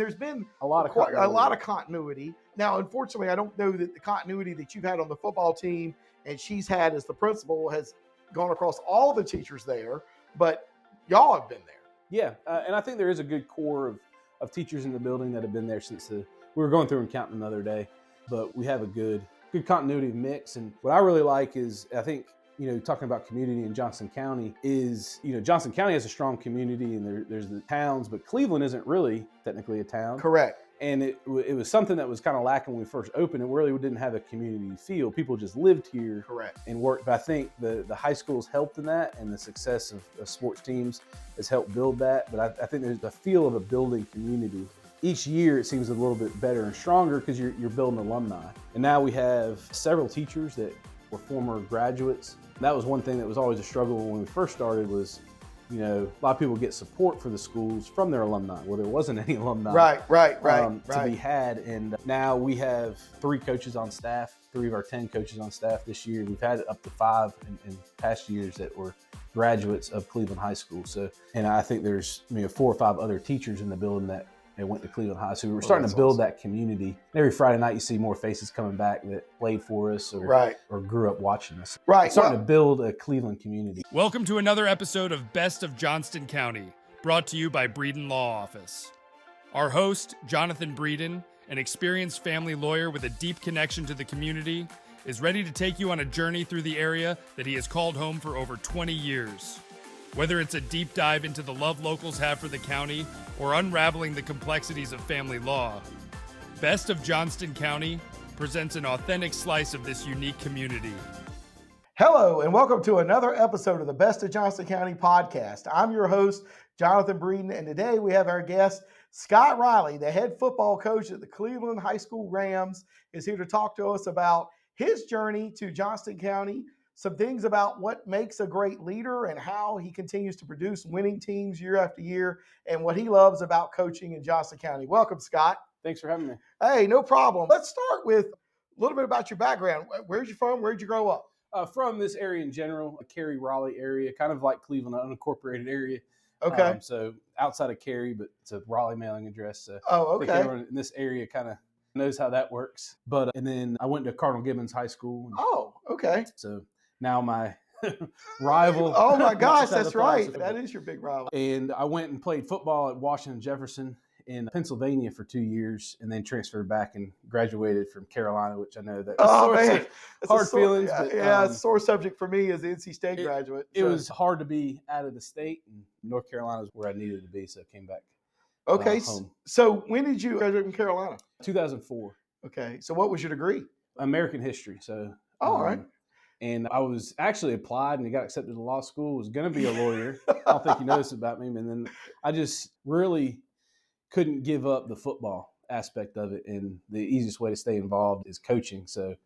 There's been a lot of continuity. Now, unfortunately, I don't know that the continuity that you've had on the football team and she's had as the principal has gone across all the teachers there, but y'all have been there. Yeah, and I think there is a good core of teachers in the building that have been there since we were going through and counting the other day, but we have a good continuity of mix. And what I really like is, I think, talking about community in Johnston County is, Johnston County has a strong community and there's the towns, but Cleveland isn't really technically a town. Correct. And it was something that was kind of lacking when we first opened. It really didn't have a community feel. People just lived here. Correct. And worked. But I think the high schools helped in that, and the success of sports teams has helped build that. But I think there's a feel of a building community. Each year it seems a little bit better and stronger because you're building alumni. And now we have several teachers that were former graduates. That was one thing that was always a struggle when we first started was, a lot of people get support for the schools from their alumni. Well, there wasn't any alumni to be had. And now we have 3 coaches on staff, 3 of our 10 coaches on staff this year. We've had up to 5 in past years that were graduates of Cleveland High School. So, and I think there's 4 or 5 other teachers in the building that went to Cleveland High. So we're starting to build that community. And every Friday night you see more faces coming back that played for us or grew up watching us. Right. Starting to build a Cleveland community. Welcome to another episode of Best of Johnston County, brought to you by Breeden Law Office. Our host, Jonathan Breeden, an experienced family lawyer with a deep connection to the community, is ready to take you on a journey through the area that he has called home for over 20 years. Whether it's a deep dive into the love locals have for the county or unraveling the complexities of family law, Best of Johnston County presents an authentic slice of this unique community. Hello, and welcome to another episode of the Best of Johnston County Podcast. I'm your host, Jonathan Breeden, and today we have our guest, Scott Riley, the head football coach at the Cleveland High School Rams, is here to talk to us about his journey to Johnston County, some things about what makes a great leader and how he continues to produce winning teams year after year, and what he loves about coaching in Johnston County. Welcome, Scott. Thanks for having me. Hey, no problem. Let's start with a little bit about your background. Where'd you from? Where'd you grow up? From this area in general, the Cary, Raleigh area, kind of like Cleveland, an unincorporated area. Okay. So outside of Cary, but it's a Raleigh mailing address. So okay. Everyone in this area kind of knows how that works. But and then I went to Cardinal Gibbons High School. Okay. So now my rival. Oh my gosh, that's right. That is your big rival. And I went and played football at Washington Jefferson in Pennsylvania for 2 years, and then transferred back and graduated from Carolina, which I know that hard feelings. But, it's a sore subject for me as an NC State graduate. It was hard to be out of the state, and North Carolina was where I needed to be, so I came back. Okay, home. So when did you graduate from Carolina? 2004. Okay, so what was your degree? American history. So. All right. And I was actually applied and got accepted to law school. Was going to be a lawyer. I don't think you know this about me. And then I just really couldn't give up the football aspect of it. And the easiest way to stay involved is coaching. So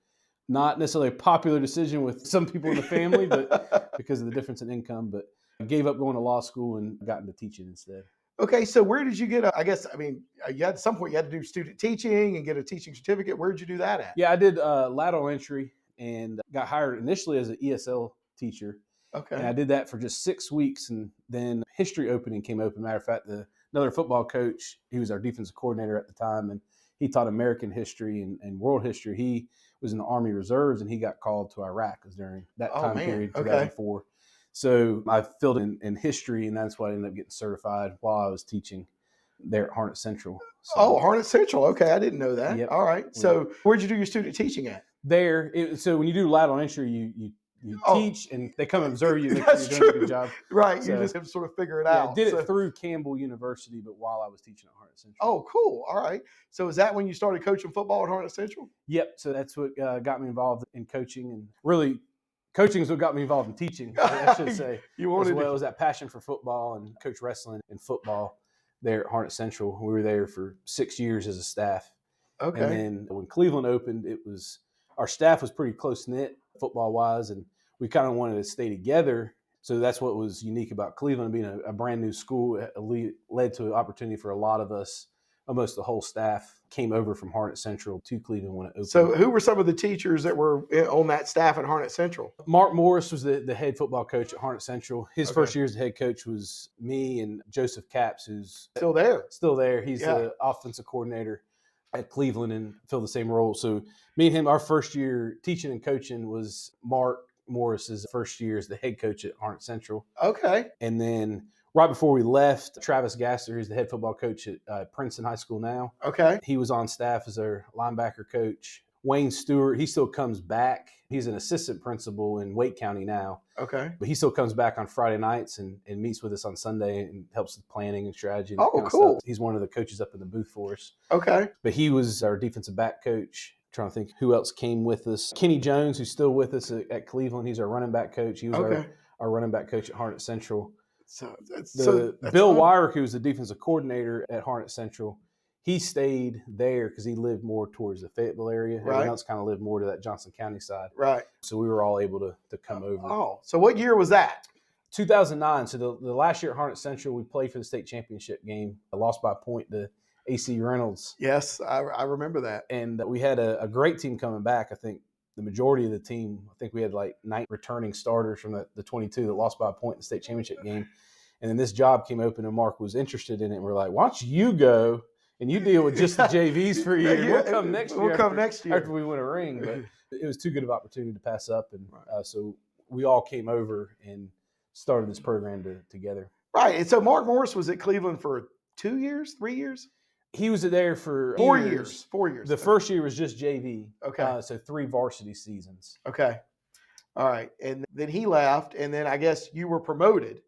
not necessarily a popular decision with some people in the family, but because of the difference in income. But I gave up going to law school and got into teaching instead. Okay, so where did you get at some point you had to do student teaching and get a teaching certificate. Where did you do that at? Yeah, I did lateral entry and got hired initially as an ESL teacher. Okay. And I did that for just 6 weeks, and then history opening came open. Matter of fact, another football coach, he was our defensive coordinator at the time, and he taught American history and world history. He was in the Army Reserves, and he got called to Iraq. It was during that time period, 2004. Okay. So I filled in history, and that's why I ended up getting certified while I was teaching there at Harnett Central. So, Harnett Central. Okay, I didn't know that. Yep. All right. So where'd you do your student teaching at? There. So when you do lateral entry, you teach, and they come observe you. That's you're true. Doing a good job. Right. So, you just have to sort of figure it out. I did it through Campbell University, but while I was teaching at Harnett Central. Oh, cool. All right. So is that when you started coaching football at Harnett Central? Yep. So that's what got me involved in coaching, and really coaching is what got me involved in teaching, I should say. It was that passion for football, and coach wrestling and football there at Harnett Central. We were there for 6 years as a staff. Okay. And then when Cleveland opened, our staff was pretty close-knit football-wise, and we kind of wanted to stay together. So that's what was unique about Cleveland being a brand new school. It led to an opportunity for a lot of us almost the whole staff came over from Harnett Central to Cleveland when it opened. So who were some of the teachers that were on that staff at Harnett Central? Mark Morris was the head football coach at Harnett Central. His Okay. first year as the head coach was me and Joseph Capps, who's Still there. He's the offensive coordinator at Cleveland and filled the same role. So me and him, our first year teaching and coaching was Mark Morris's first year as the head coach at Harnett Central. Okay. And then right before we left, Travis Gaster, who's the head football coach at Princeton High School now, Okay. he was on staff as our linebacker coach. Wayne Stewart, he still comes back. He's an assistant principal in Wake County now. Okay. But he still comes back on Friday nights and meets with us on Sunday and helps with planning and strategy. And Oh, that kind of cool. stuff. He's one of the coaches up in the booth for us. Okay. But he was our defensive back coach. Trying to think who else came with us. Kenny Jones, who's still with us at Cleveland. He's our running back coach. He was our running back coach at Harnett Central. So Bill Wyrick, who was the defensive coordinator at Harnett Central, he stayed there because he lived more towards the Fayetteville area. Right. Everyone else kind of lived more to that Johnston County side. Right. So we were all able to come over. Oh, so what year was that? 2009. So the last year at Harnett Central, we played for the state championship game. I lost by a point to AC Reynolds. Yes, I remember that. And we had a great team coming back. I think the majority of the team, I think we had like 9 returning starters from the 22 that lost by a point in the state championship game. And then this job came open and Mark was interested in it. And we're like, why don't you go and you deal with just the JVs for a year? Yeah, We'll come next year. We'll come next year after we win a ring. But it was too good of an opportunity to pass up. And so we all came over and started this program together. Right. And so Mark Morris was at Cleveland for 2 years, 3 years? He was there for 4 years. 4 years. The first year was just JV. Okay. So 3 varsity seasons. Okay. All right. And then he left, and then I guess you were promoted,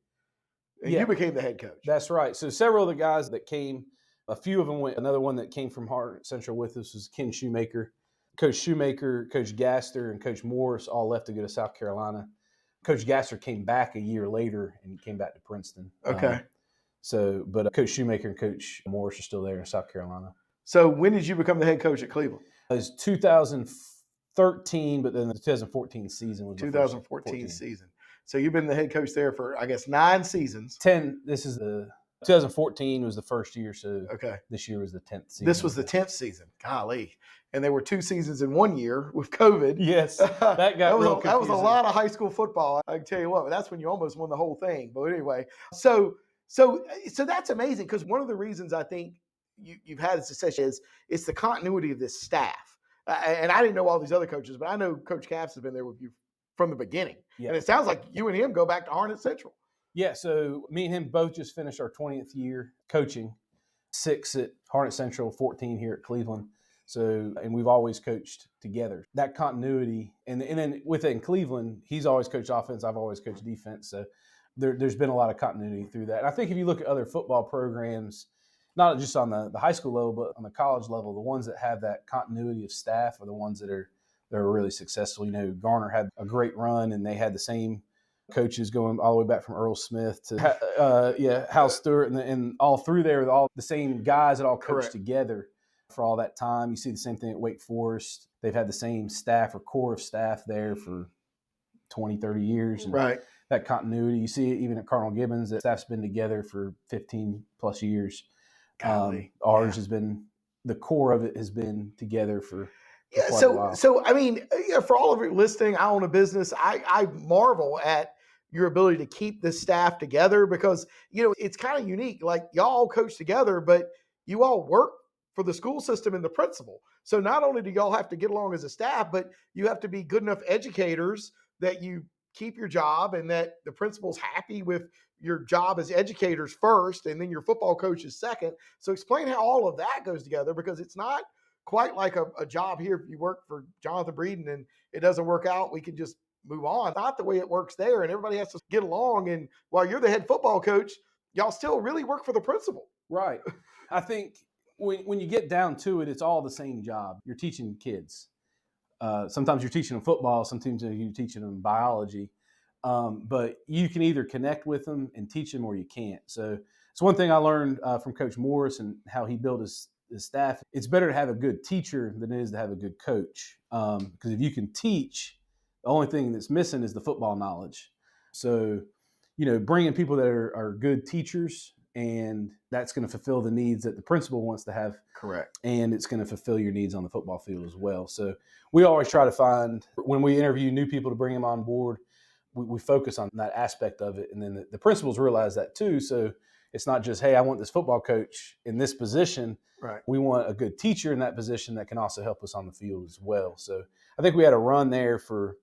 and you became the head coach. That's right. So several of the guys that came, a few of them went. Another one that came from Harnett Central with us was Ken Shoemaker. Coach Shoemaker, Coach Gaster, and Coach Morris all left to go to South Carolina. Coach Gaster came back a year later and came back to Princeton. Okay. But Coach Shoemaker and Coach Morris are still there in South Carolina. So when did you become the head coach at Cleveland? It was 2013, but then the 2014 season was 2014 season. So you've been the head coach there for, I guess, 9 seasons. 10. This is the 2014 was the first year, so this year was the 10th season. This was the 10th season. Golly. And there were 2 seasons in 1 year with COVID. Yes, that got that was real a lot of high school football. I can tell you what, that's when you almost won the whole thing. But anyway, so that's amazing, because one of the reasons I think you've had success is it's the continuity of this staff. And I didn't know all these other coaches, but I know Coach Capps has been there with you from the beginning. Yeah. And it sounds like you and him go back to Harnett Central. Yeah, so me and him both just finished our 20th year coaching, 6 at Harnett Central, 14 here at Cleveland. So, and we've always coached together. That continuity, and then within Cleveland, he's always coached offense, I've always coached defense. So there's been a lot of continuity through that. And I think if you look at other football programs, not just on the high school level, but on the college level, the ones that have that continuity of staff are the ones that are really successful. You know, Garner had a great run, and they had the same coaches going all the way back from Earl Smith to Hal Stewart, and all through there with all the same guys that all coached together for all that time. You see the same thing at Wake Forest. They've had the same staff or core of staff there for 20, 30 years. And that continuity, you see it even at Cardinal Gibbons, that staff's been together for 15 plus years. Ours has been, the core of it has been together for quite a while. So I mean, for all of you listening, I own a business. I marvel at your ability to keep this staff together, because, you know, it's kind of unique. Like, y'all all coach together, but you all work for the school system and the principal. So not only do y'all have to get along as a staff, but you have to be good enough educators that you keep your job and that the principal's happy with your job as educators first, and then your football coach is second. So explain how all of that goes together, because it's not quite like a job here. If you work for Jonathan Breeden and it doesn't work out, we can just move on. Not the way it works there, and everybody has to get along. And while you're the head football coach, y'all still really work for the principal. Right. I think when you get down to it, it's all the same job. You're teaching kids. Sometimes you're teaching them football, sometimes you're teaching them biology. But you can either connect with them and teach them, or you can't. So it's one thing I learned from Coach Morris and how he built his staff. It's better to have a good teacher than it is to have a good coach. Because if you can teach, the only thing that's missing is the football knowledge. So, you know, bringing people that are good teachers and that's going to fulfill the needs that the principal wants to have. Correct. And it's going to fulfill your needs on the football field as well. So we always try to find, when we interview new people to bring them on board, we focus on that aspect of it. And then the principals realize that too. So it's not just, hey, I want this football coach in this position. Right. We want a good teacher in that position that can also help us on the field as well. So I think we had a run there for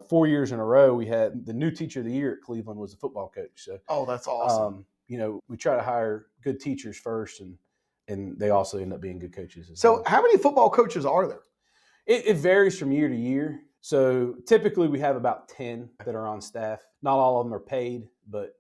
4 years in a row. We had the new teacher of the year at Cleveland was a football coach. So, oh, that's awesome. We try to hire good teachers first, and they also end up being good coaches. So how many football coaches are there? It varies from year to year. So typically we have about 10 that are on staff. Not all of them are paid, but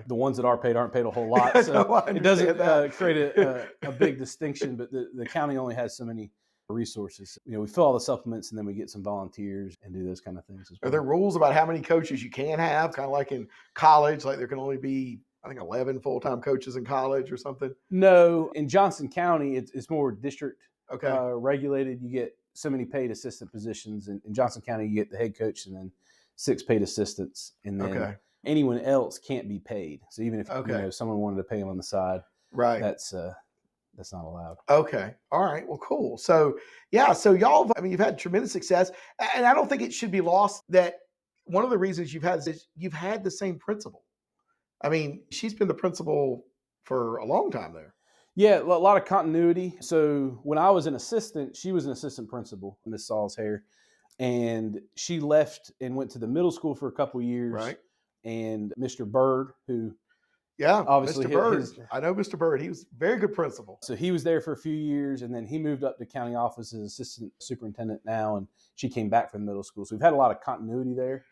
the ones that are paid aren't paid a whole lot. So no, it doesn't create a big distinction, but the county only has so many resources. We fill all the supplements, and then we get some volunteers and do those kind of things as well. Are there rules about how many coaches you can have? Kind of like in college, like there can only be, I think, 11 full-time coaches in college or something? No. In Johnston County, it's more district regulated. You get so many paid assistant positions. In Johnston County, you get the head coach and then 6 paid assistants. And then anyone else can't be paid. So even if someone wanted to pay them on the side, right, that's not allowed. Okay. All right. Well, cool. So, so y'all, you've had tremendous success. And I don't think it should be lost that one of the reasons you've had is you've had the same principal. She's been the principal for a long time there. Yeah, a lot of continuity. So when I was an assistant, she was an assistant principal, Miss Salzhair, and she left and went to the middle school for a couple of years. Right. And Mr. Bird, who obviously Mr. Bird. I know Mr. Bird. He was a very good principal. So he was there for a few years, and then he moved up to county office as assistant superintendent now, and she came back from the middle school. So we've had a lot of continuity there.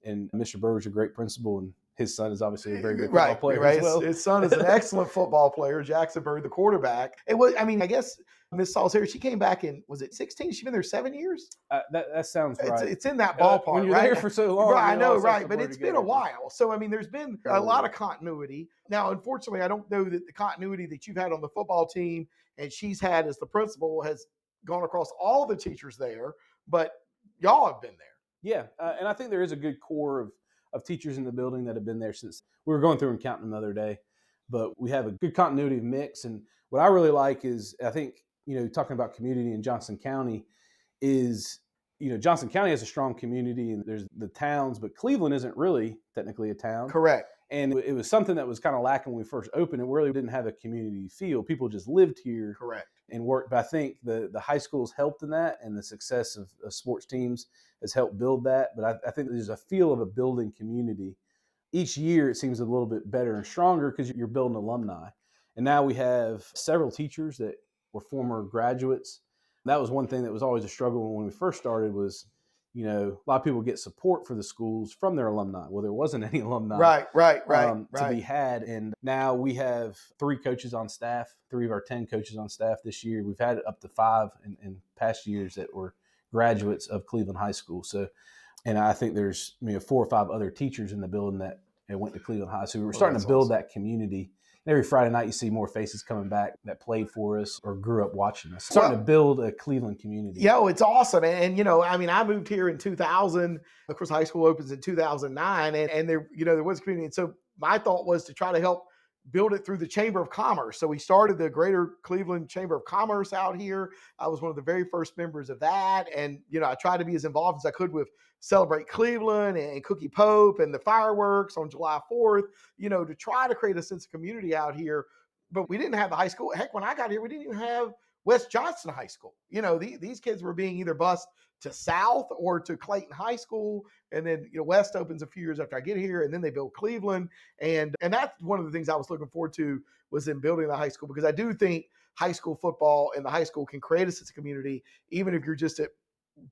And Mr. Bird was a great principal, and his son is obviously a very good football player as well. His son is an excellent football player, Jackson Bird, the quarterback. It was, I guess Miss Salzhair, she came back in, was it 16? She's been there 7 years? That sounds right. It's in that ballpark, when you're there for so long. Right, I know, right. But it's been a while. So, there's been a lot of continuity. Now, unfortunately, I don't know that the continuity that you've had on the football team and she's had as the principal has gone across all the teachers there, but y'all have been there. Yeah, and I think there is a good core of teachers in the building that have been there since we were going through and counting them the other day. But we have a good continuity of mix. And what I really like is, I think, talking about community in Johnston County is, Johnston County has a strong community and there's the towns, but Cleveland isn't really technically a town. Correct. And it was something that was kind of lacking when we first opened. It really didn't have a community feel. People just lived here. Correct. And worked. But I think the high schools helped in that, and the success of sports teams has helped build that. But I think there's a feel of a building community. Each year it seems a little bit better and stronger because you're building alumni. And now we have several teachers that were former graduates. That was one thing that was always a struggle when we first started was, a lot of people get support for the schools from their alumni. Well, there wasn't any alumni to be had. And now we have 3 coaches on staff, 3 of our 10 coaches on staff this year. We've had up to 5 in past years that were graduates of Cleveland High School. So, and I think there's 4 or 5 other teachers in the building that went to Cleveland High. So we were starting to build that community. Every Friday night, you see more faces coming back that played for us or grew up watching us. Starting to build a Cleveland community. Yeah, it's awesome. And I moved here in 2000. Of course, high school opens in 2009. And there, there was community. And so my thought was to try to help build it through the Chamber of Commerce. So we started the Greater Cleveland Chamber of Commerce out here. I was one of the very first members of that. And, I tried to be as involved as I could with Celebrate Cleveland and Cookie Pope and the fireworks on July 4th, to try to create a sense of community out here. But we didn't have the high school. Heck, when I got here, we didn't even have West Johnston High School. These kids were being either bused to South or to Clayton High School. And then, West opens a few years after I get here, and then they build Cleveland. And that's one of the things I was looking forward to was in building the high school, because I do think high school football and the high school can create a sense of community, even if you're just at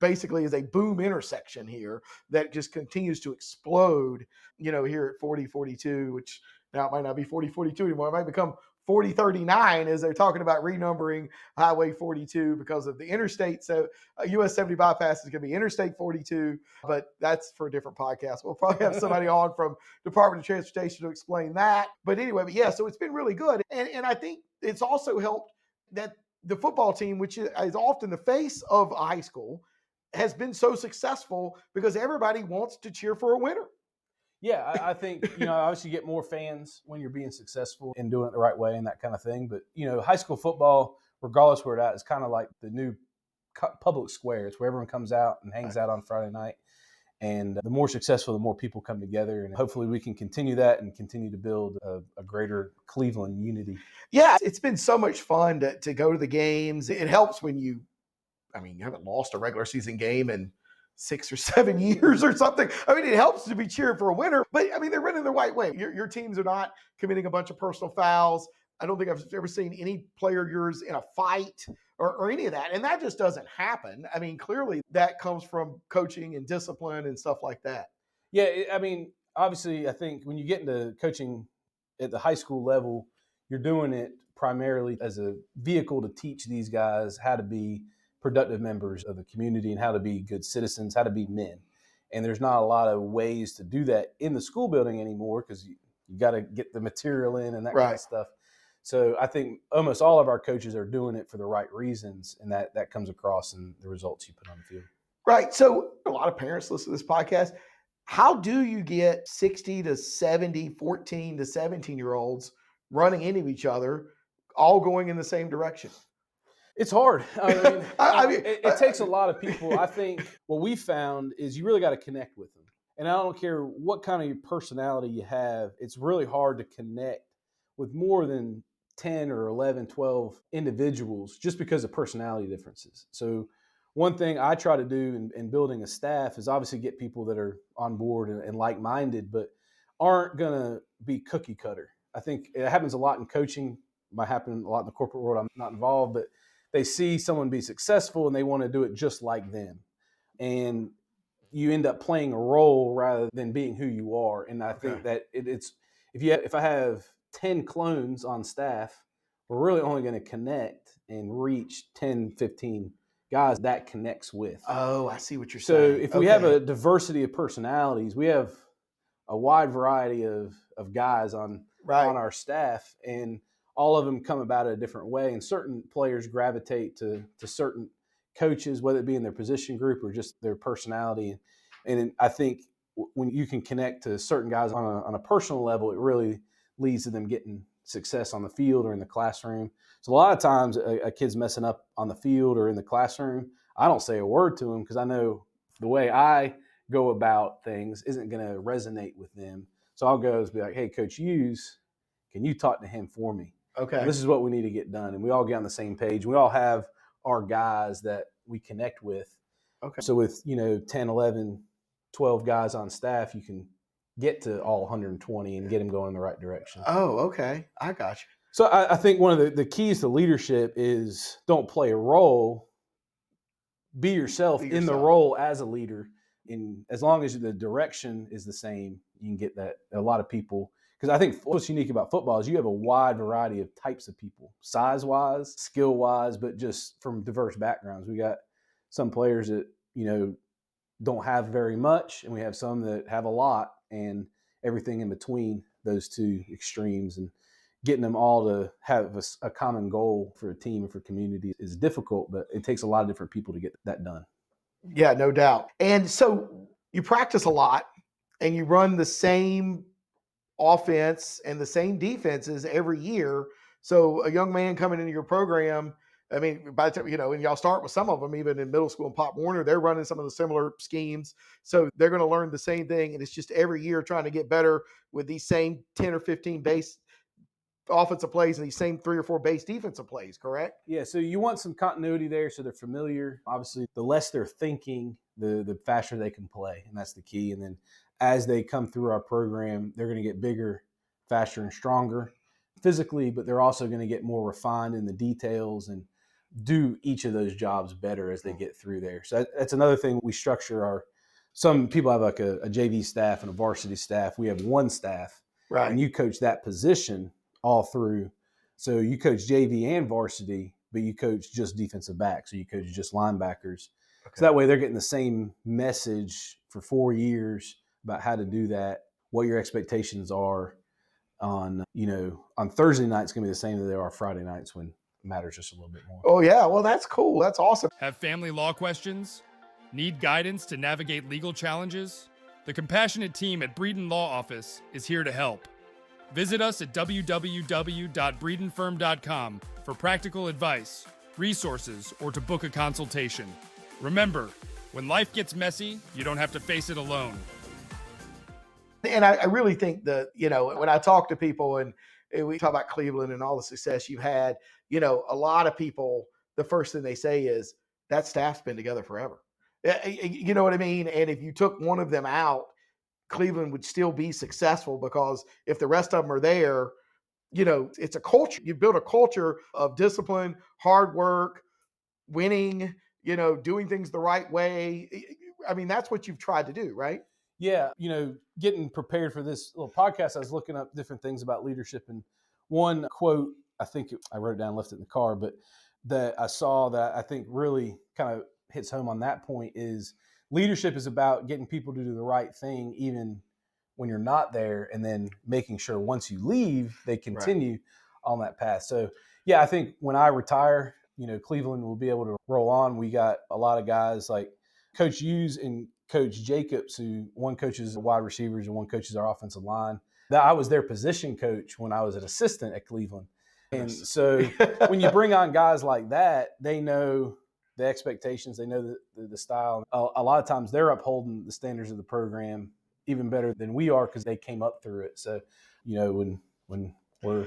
basically is a boom intersection here that just continues to explode, here at 4042, which now it might not be 4042 anymore. It might become 4039 as they're talking about renumbering Highway 42 because of the interstate. So US 70 bypass is going to be Interstate 42, but that's for a different podcast. We'll probably have somebody on from Department of Transportation to explain that. But anyway, so it's been really good. And I think it's also helped that the football team, which is often the face of a high school, has been so successful because everybody wants to cheer for a winner. Yeah, I think, obviously you get more fans when you're being successful and doing it the right way and that kind of thing. But, high school football, regardless where it's at, is kind of like the new public square. It's where everyone comes out and hangs out on Friday night. And the more successful, the more people come together. And hopefully we can continue that and continue to build a greater Cleveland unity. Yeah, it's been so much fun to go to the games. It helps when you haven't lost a regular season game in 6 or 7 years or something. It helps to be cheering for a winner, but they're running the right way. Your teams are not committing a bunch of personal fouls. I don't think I've ever seen any player of yours in a fight or any of that. And that just doesn't happen. Clearly that comes from coaching and discipline and stuff like that. Yeah. Obviously I think when you get into coaching at the high school level, you're doing it primarily as a vehicle to teach these guys how to be productive members of the community and how to be good citizens, how to be men. And there's not a lot of ways to do that in the school building anymore because you got to get the material in and that kind of stuff. So I think almost all of our coaches are doing it for the right reasons, and that comes across in the results you put on the field. Right. So a lot of parents listen to this podcast. How do you get 60 to 70, 14 to 17-year-olds running into each other, all going in the same direction? It's hard. It takes a lot of people. I think what we found is you really got to connect with them. And I don't care what kind of personality you have, it's really hard to connect with more than 10 or 11, 12 individuals just because of personality differences. So one thing I try to do in building a staff is obviously get people that are on board and like-minded, but aren't going to be cookie cutter. I think it happens a lot in coaching. It might happen a lot in the corporate world. I'm not involved, but they see someone be successful and they want to do it just like them. And you end up playing a role rather than being who you are. And I think that it's if I have 10 clones on staff, we're really only going to connect and reach 10, 15 guys that connects with. Oh, I see what you're saying. So if we have a diversity of personalities, we have a wide variety of guys on our staff, and all of them come about it a different way. And certain players gravitate to certain coaches, whether it be in their position group or just their personality. And I think when you can connect to certain guys on a personal level, it really leads to them getting success on the field or in the classroom. So a lot of times a kid's messing up on the field or in the classroom. I don't say a word to them because I know the way I go about things isn't going to resonate with them. So I'll go and be like, hey, Coach Hughes, can you talk to him for me? Okay. This is what we need to get done. And we all get on the same page. We all have our guys that we connect with. Okay. So with, 10, 11, 12 guys on staff, you can get to all 120 and get them going in the right direction. Oh, okay. I got you. So I think one of the keys to leadership is don't play a role. Be yourself in the role as a leader. And as long as the direction is the same, you can get that. A lot of people, because I think what's unique about football is you have a wide variety of types of people, size-wise, skill-wise, but just from diverse backgrounds. We got some players that, don't have very much, and we have some that have a lot, and everything in between those two extremes. And getting them all to have a common goal for a team and for community is difficult, but it takes a lot of different people to get that done. Yeah, no doubt. And so you practice a lot and you run the same offense and the same defenses every year. So a young man coming into your program, by the time, and y'all start with some of them, even in middle school and Pop Warner, they're running some of the similar schemes. So they're going to learn the same thing. And it's just every year trying to get better with these same 10 or 15 base offensive plays and these same 3 or 4 base defensive plays, correct? Yeah, so you want some continuity there so they're familiar. Obviously, the less they're thinking, the faster they can play, and that's the key. And then as they come through our program, they're going to get bigger, faster, and stronger physically, but they're also going to get more refined in the details and do each of those jobs better as they get through there. So that's another thing we structure some people have like a JV staff and a varsity staff. We have one staff, right? And you coach that position all through. So you coach JV and varsity, but you coach just defensive backs, or you coach just linebackers. Okay. So that way they're getting the same message for 4 years about how to do that, what your expectations are on Thursday night. It's going to be the same as they are Friday nights when it matters just a little bit more. Oh, yeah. Well, that's cool. That's awesome. Have family law questions? Need guidance to navigate legal challenges? The compassionate team at Breeden Law Office is here to help. Visit us at www.breedenfirm.com for practical advice, resources, or to book a consultation. Remember, when life gets messy, you don't have to face it alone. And I really think that, when I talk to people and we talk about Cleveland and all the success you've had, a lot of people, the first thing they say is that staff's been together forever. You know what I mean? And if you took one of them out, Cleveland would still be successful, because if the rest of them are there, it's a culture. You build a culture of discipline, hard work, winning, doing things the right way. I mean, that's what you've tried to do, right? Yeah. Getting prepared for this little podcast, I was looking up different things about leadership. And one quote, I wrote it down, left it in the car, but that I saw that I think really kind of hits home on that point is leadership is about getting people to do the right thing, even when you're not there, and then making sure once you leave, they continue on that path. So, yeah, I think when I retire, Cleveland will be able to roll on. We got a lot of guys like Coach Hughes and Coach Jacobs, who one coaches the wide receivers and one coaches our offensive line. I was their position coach when I was an assistant at Cleveland. And so when you bring on guys like that, they know the expectations, they know the style. A lot of times they're upholding the standards of the program even better than we are, because they came up through it. So, when we're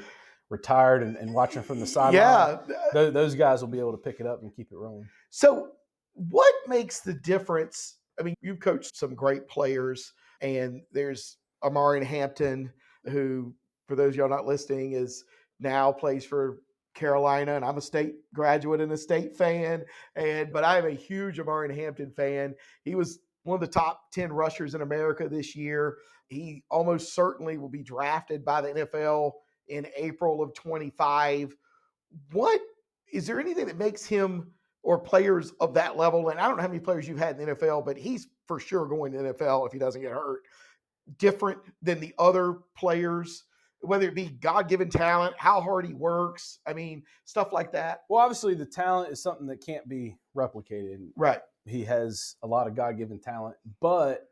retired and watching from the sideline, those guys will be able to pick it up and keep it rolling. So what makes the difference? I mean, you've coached some great players, and there's Amari Hampton, who, for those of y'all not listening, is now plays for Carolina, and I'm a State graduate and a State fan, but I'm a huge Amari Hampton fan. He was one of the top 10 rushers in America this year. He almost certainly will be drafted by the NFL in April of 25. Is there anything that makes him, or players of that level, and I don't know how many players you've had in the NFL, but he's for sure going to the NFL if he doesn't get hurt, different than the other players, whether it be God-given talent, how hard he works, I mean, stuff like that? Well, obviously the talent is something that can't be replicated. Right. He has a lot of God-given talent, but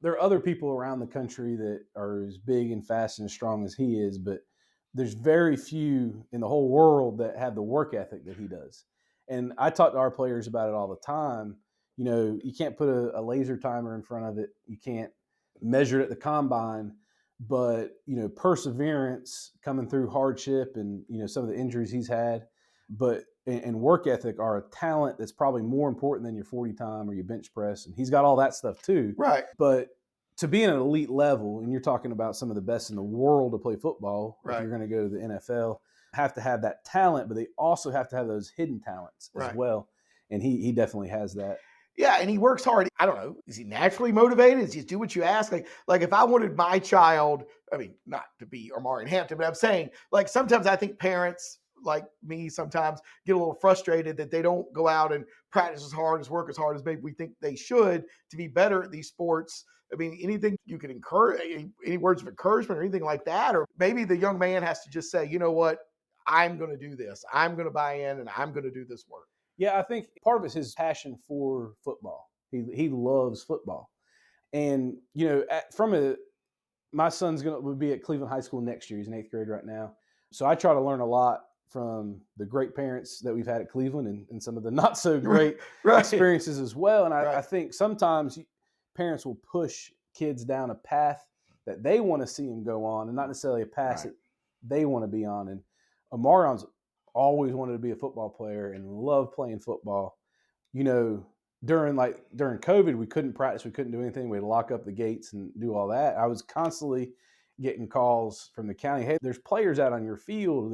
there are other people around the country that are as big and fast and strong as he is, but there's very few in the whole world that have the work ethic that he does. And I talk to our players about it all the time. You can't put a laser timer in front of it. You can't measure it at the combine, but, perseverance, coming through hardship and, some of the injuries he's had, and work ethic are a talent that's probably more important than your 40 time or your bench press. And he's got all that stuff too. Right. But to be in an elite level, and you're talking about some of the best in the world to play football, right, if you're going to go to the NFL, have to have that talent, but they also have to have those hidden talents as well. And he definitely has that. Yeah, and he works hard. I don't know, is he naturally motivated? Does he do what you ask? Like if I wanted my child, I mean, not to be Amari Hampton, but I'm saying, like, sometimes I think parents like me sometimes get a little frustrated that they don't go out and practice as hard, work as hard as maybe we think they should to be better at these sports. I mean, anything you can encourage, any words of encouragement or anything like that? Or maybe the young man has to just say, you know what, I'm going to do this. I'm going to buy in and I'm going to do this work. Yeah, I think part of it's his passion for football. He loves football. And, my son's will be at Cleveland High School next year. He's in 8th grade right now. So I try to learn a lot from the great parents that we've had at Cleveland and some of the not so great experiences as well. And I think sometimes parents will push kids down a path that they want to see them go on, and not necessarily a path that they want to be on. And Amarion's always wanted to be a football player and loved playing football. During COVID, we couldn't practice. We couldn't do anything. We'd lock up the gates and do all that. I was constantly getting calls from the county. Hey, there's players out on your field.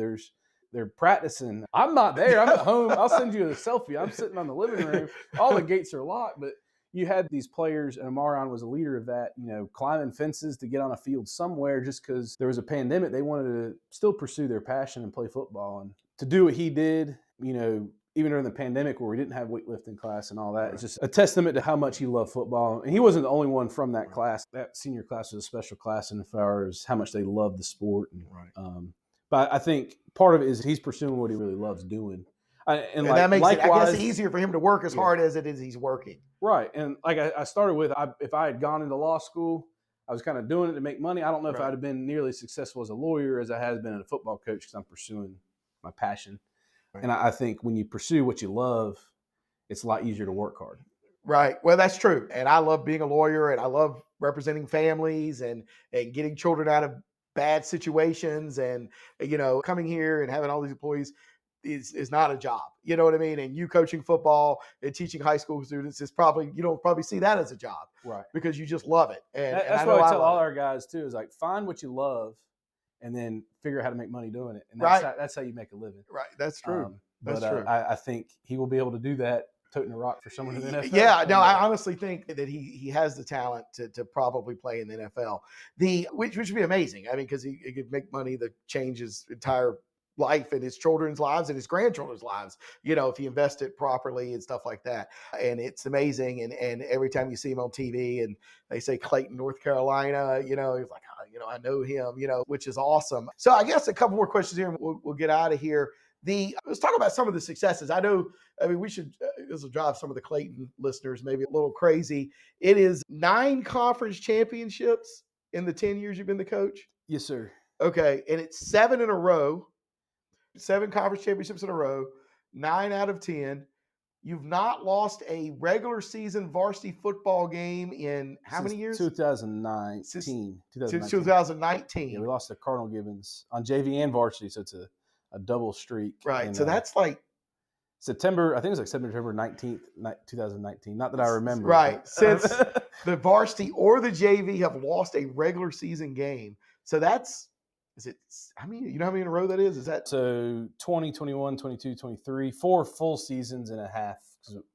They're practicing. I'm not there. I'm at home. I'll send you a selfie. I'm sitting on the living room. All the gates are locked, but you had these players, and Amarion was a leader of that, climbing fences to get on a field somewhere just because there was a pandemic. They wanted to still pursue their passion and play football. And to do what he did, even during the pandemic where we didn't have weightlifting class and all that, it's just a testament to how much he loved football. And he wasn't the only one from that class. That senior class was a special class in as far as how much they loved the sport. And, but I think part of it is he's pursuing what he really loves doing. And that makes it, I likewise, guess, easier for him to work as hard as it is he's working. Right. And like I started with, if I had gone into law school, I was kind of doing it to make money. I don't know if I'd have been nearly as successful as a lawyer as I has been as a football coach because I'm pursuing my passion. Right. And I think when you pursue what you love, it's a lot easier to work hard. Right. Well, that's true. And I love being a lawyer, and I love representing families and getting children out of bad situations. And, coming here and having all these employees is not a job. You know what I mean? And you coaching football and teaching high school students is probably, you don't probably see that as a job. Right. Because you just love it. And that's what I tell all our guys too, is like, find what you love and then figure out how to make money doing it. And that's how you make a living. Right. That's true. That's true. I think he will be able to do that, toting a rock for someone in the NFL. Yeah, no, I honestly think that he has the talent to probably play in the NFL. Which would be amazing. I mean, because he could make money that changes entire life and his children's lives and his grandchildren's lives, if he invest it properly and stuff like that. And it's amazing. And every time you see him on TV and they say Clayton, North Carolina, he's like, I know him, which is awesome. So I guess a couple more questions here and we'll get out of here. Let's talk about some of the successes. We should, this will drive some of the Clayton listeners maybe a little crazy. It is 9 conference championships in the 10 years you've been the coach? Yes, sir. Okay. And it's 7 in a row, 7 conference championships in a row, 9 out of 10. You've not lost a regular season varsity football game in how many years? 2019. 2019. Yeah, we lost to Cardinal Gibbons on JV and varsity, so it's a double streak. Right. And, so that's like September, I think it was like September 19th, 2019. Not that I remember. Right. Since the varsity or the JV have lost a regular season game. So how many in a row that is? Is that? So 20, 21, 22, 23, 4 full seasons and a half.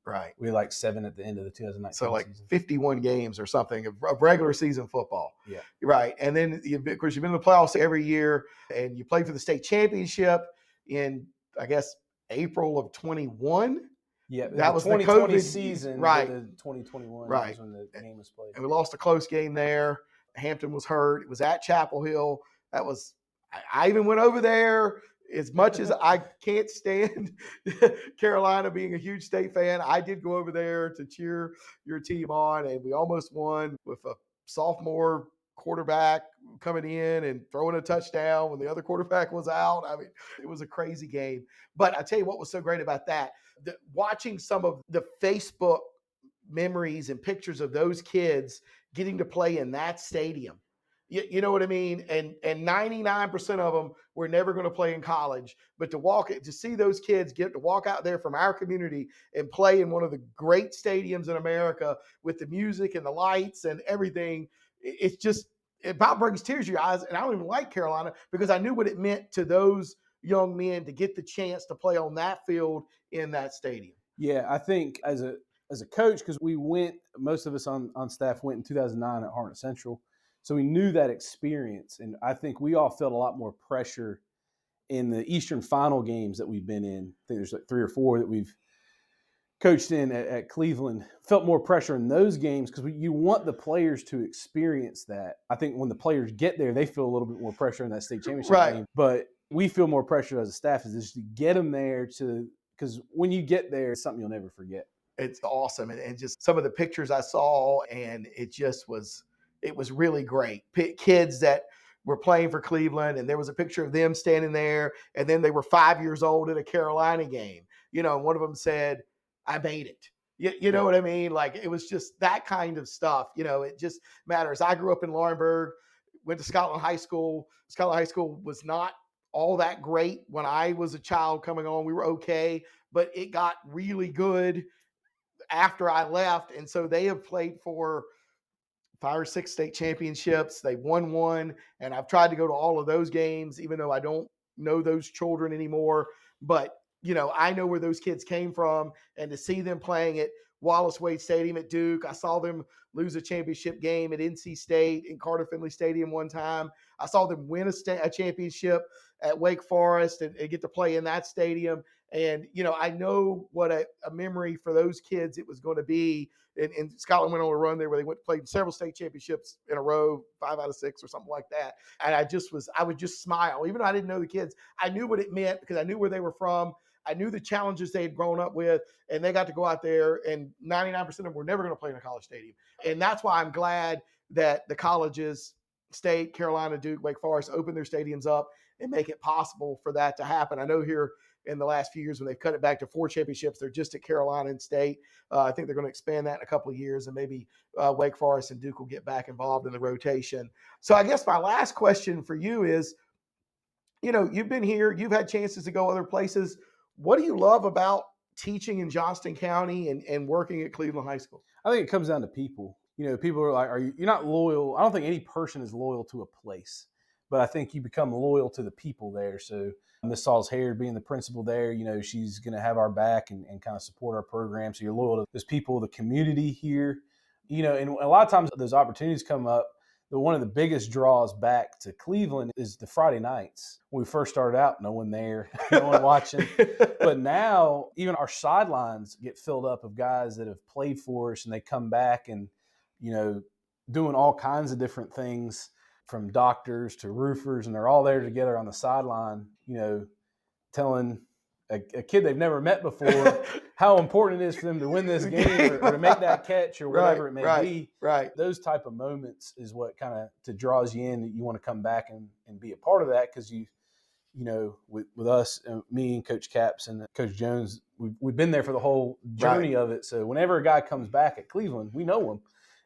Right. We had like 7 at the end of the 2019 So like season. 51 games or something of regular season football. Yeah. Right. And then, of course, you've been in the playoffs every year and you played for the state championship in, I guess, April of 21. Yeah. That was the 2020 COVID season. Right. The 2021 right. was when the game was played. And we lost a close game there. Hampton was hurt. It was at Chapel Hill. I even went over there. As much as I can't stand Carolina being a huge state fan, I did go over there to cheer your team on, and we almost won with a sophomore quarterback coming in and throwing a touchdown when the other quarterback was out. I mean, it was a crazy game. But I tell you what was so great about that, watching some of the Facebook memories and pictures of those kids getting to play in that stadium. You know what I mean? And 99% of them were never going to play in college, but to see those kids get to walk out there from our community and play in one of the great stadiums in America with the music and the lights and everything, it about brings tears to your eyes. And I don't even like Carolina because I knew what it meant to those young men to get the chance to play on that field in that stadium. Yeah, I think as a coach, because most of us on staff went in 2009 at Hartnett Central. So we knew that experience, and I think we all felt a lot more pressure in the Eastern Final games that we've been in. I think there's like 3 or 4 that we've coached in at Cleveland. Felt more pressure in those games because you want the players to experience that. I think when the players get there, they feel a little bit more pressure in that state championship game. But we feel more pressure as a staff is just to get them there because when you get there, it's something you'll never forget. It's awesome, and just some of the pictures I saw, and it was really great. Kids that were playing for Cleveland, and there was a picture of them standing there, and then they were 5 years old at a Carolina game. And one of them said, I made it. You know what I mean? Like, it was just that kind of stuff. It just matters. I grew up in Laurinburg, went to Scotland High School. Scotland High School was not all that great when I was a child coming on. We were okay, but it got really good after I left. And so they have played for 5 or 6 state championships. They won 1, and I've tried to go to all of those games, even though I don't know those children anymore. But, I know where those kids came from, and to see them playing at Wallace Wade Stadium at Duke, I saw them lose a championship game at NC State in Carter Finley Stadium one time. I saw them win a championship at Wake Forest and get to play in that stadium. And, I know what a memory for those kids it was going to be. And Scotland went on a run there where they played several state championships in a row, 5 out of 6 or something like that. And I would just smile. Even though I didn't know the kids, I knew what it meant because I knew where they were from. I knew the challenges they had grown up with, and they got to go out there, and 99% of them were never going to play in a college stadium. And that's why I'm glad that the colleges, State, Carolina, Duke, Wake Forest, open their stadiums up and make it possible for that to happen. I know here in the last few years when they've cut it back to 4 championships, they're just at Carolina and State. I think they're going to expand that in a couple of years, and maybe Wake Forest and Duke will get back involved in the rotation. So I guess my last question for you is, you've been here, you've had chances to go other places. What do you love about teaching in Johnston County and working at Cleveland High School? I think it comes down to people. People are like, you're not loyal. I don't think any person is loyal to a place, but I think you become loyal to the people there. So Miss Salzhair being the principal there, she's going to have our back and kind of support our program. So you're loyal to those people, the community here, and a lot of times those opportunities come up. One of the biggest draws back to Cleveland is the Friday nights. When we first started out, no one there, no one watching. But now even our sidelines get filled up of guys that have played for us, and they come back and, doing all kinds of different things, from doctors to roofers, and they're all there together on the sideline, telling a kid they've never met before how important it is for them to win this game or to make that catch or whatever it may be. Right. Those type of moments is what kind of draws you in. You want to come back and be a part of that because with us, me and Coach Capps and Coach Jones, we've been there for the whole journey of it. So whenever a guy comes back at Cleveland, we know him.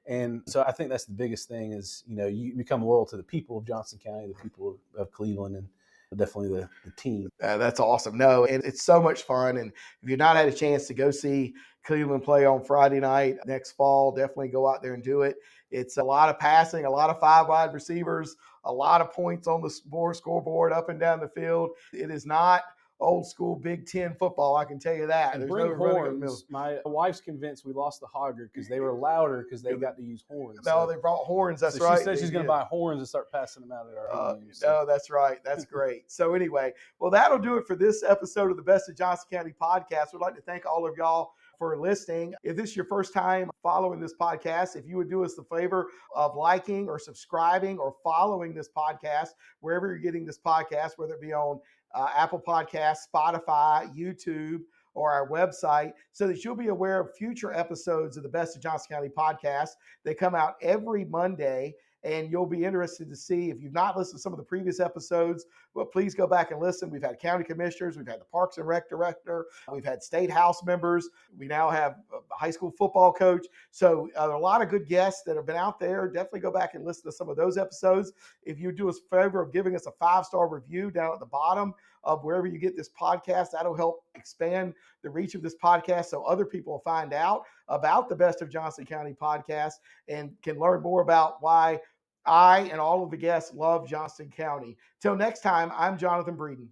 And so I think that's the biggest thing is, you become loyal to the people of Johnston County, the people of Cleveland, and definitely the team. That's awesome. No, and it's so much fun. And if you've not had a chance to go see Cleveland play on Friday night next fall, definitely go out there and do it. It's a lot of passing, a lot of 5 wide receivers, a lot of points on the scoreboard up and down the field. It is not old school Big Ten football, I can tell you that. And there's bring no horns. My wife's convinced we lost the Hogger because they were louder because they got to use horns. No, they brought horns. That's right. She said she's going to buy horns and start passing them out at our game. No, that's right. That's great. So anyway, well, that'll do it for this episode of the Best of Johnston County Podcast. We'd like to thank all of y'all for listening. If this is your first time following this podcast, if you would do us the favor of liking or subscribing or following this podcast, wherever you're getting this podcast, whether it be on Apple Podcasts, Spotify, YouTube, or our website, so that you'll be aware of future episodes of the Best of Johnston County Podcast. They come out every Monday, and you'll be interested to see, if you've not listened to some of the previous episodes, well, please go back and listen. We've had county commissioners, we've had the Parks and Rec director, we've had state house members, we now have a high school football coach. So there are a lot of good guests that have been out there. Definitely go back and listen to some of those episodes. If you do us a favor of giving us a 5-star review down at the bottom of wherever you get this podcast, that'll help expand the reach of this podcast so other people will find out about the Best of Johnston County Podcast and can learn more about why I and all of the guests love Johnston County. Till next time, I'm Jonathan Breeden.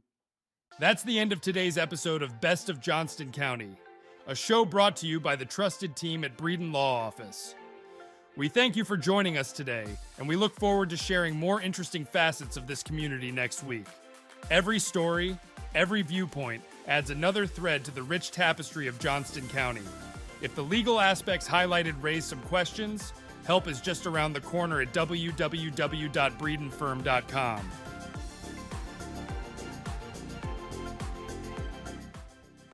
That's the end of today's episode of Best of Johnston County, a show brought to you by the trusted team at Breeden Law Office. We thank you for joining us today, and we look forward to sharing more interesting facets of this community next week. Every story, every viewpoint adds another thread to the rich tapestry of Johnston County. If the legal aspects highlighted raise some questions, help is just around the corner at www.breedenfirm.com.